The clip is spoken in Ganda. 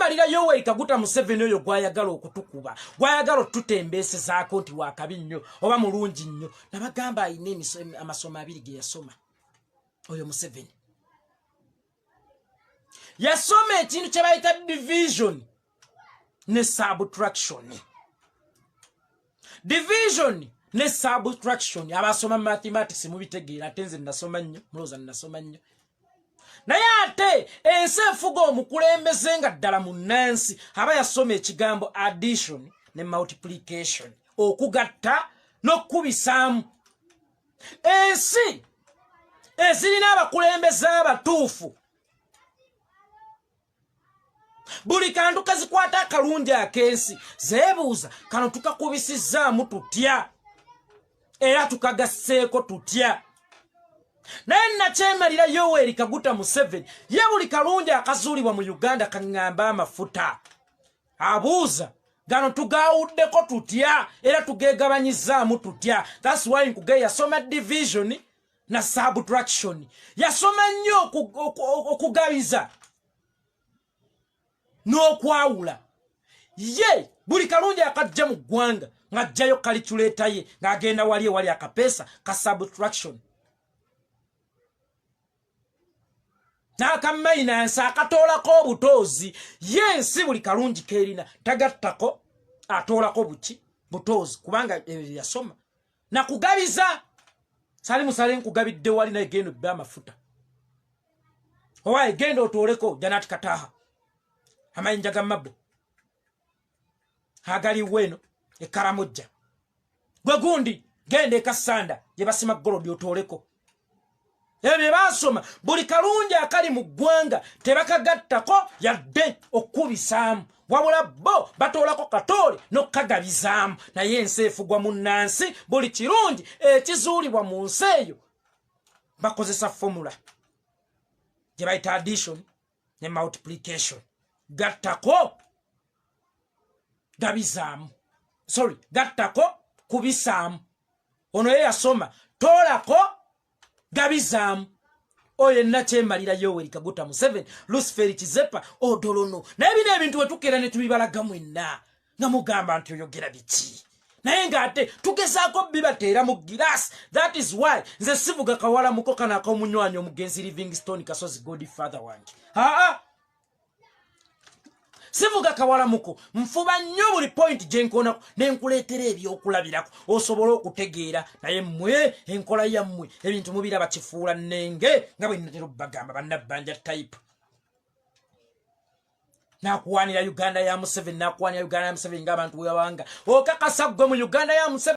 nakyemalira Yoweri Kaguta Museveni oyo gwayagala okutukuba gwayagala otutembeesezaako nti wakabi nnyo oba mulungi nnyo nabagamba ayina amasomo 2 ge yasoma oyo Museveni yasoma ekintu kye bayita division ne subtraction division ne subtraction abasoma mathematics mubitegeera atenze nasoma nnyo muloza nasoma nnyo naye ate ensi efuga omukulembeze nga ddala mu Nancy aba yasoma ekigambo addition ne multiplication okugatta n'okubisaamu ensi ezirina abakulembeze abatuufu buli kantu kazikwata akalungi akensi zeebuuza kano tukakubisizaamu tutya era tukagasseeko tutya naye nakyemalira Yoweri Kaguta Museveni ye buli kalungi akazuulibwa mu Uganda kaŋŋamba amafuta abuuza gano tugaawuddeko tutya era tugeegabanyizaamu tutya that's why nkuge yasoma division na subtraction yasoma nnyo okugabiza n'okwawula ye buli kalungi akajja mu ggwanga ng'ajjayo calculator ye ng'agenda wali akapeesa ka subtraction n'akamayinansi akatoolako obutoozi yensi buli kalungi keerina tagattako atoolako butoozi kubanga yasoma nakugabiza sali musale nkugabidde wali naye genda obbe amafuta owaye genda otooleko janati kataha amayinja ga mabbo agaliwo eno ekaramujja gwe gundi genda ekasanda gye basima golodi otooleko ebyo basoma buli kalungi akali mu ggwanga tebakagattako yadde okubisaamu wabula bo batoolako katoole n'okukagabizaamu naye ensi efugwa mu Nancy buli kirungi ekizuulibwa mu nsi eyo bakozesa formula gye bayita addition ne multiplication gattako gabizaamu gattako kubisaamu ono ye yasoma toolako gabizaamu oyo nakyemalira Yoweri Kaguta Museveni Lucifer Kizepa odolono naye bino ebintu wetukeera ne tubibalaga mwenna nga mugamba nti oyogera biki naye ng'ate tugezaako bibateera mu giraasi that is why nze sivuga kawala muko kana ak'omunywanyi omugenzi Livingstone Kasozi Godfather wange sivuga kawala muko nfuba nnyo buli point gye nkoonako ne nkuleetera ebyokulabirako osobola okutegeera naye mmwe enkola yammwe ebintu mubiraba kifuula nnenge nga bwe nnatera obbagamba bannabbanja type nakuwaanira Uganda ya Museveni ng'abantu bwe babanga okakasa ggwe mu Uganda ya Museveni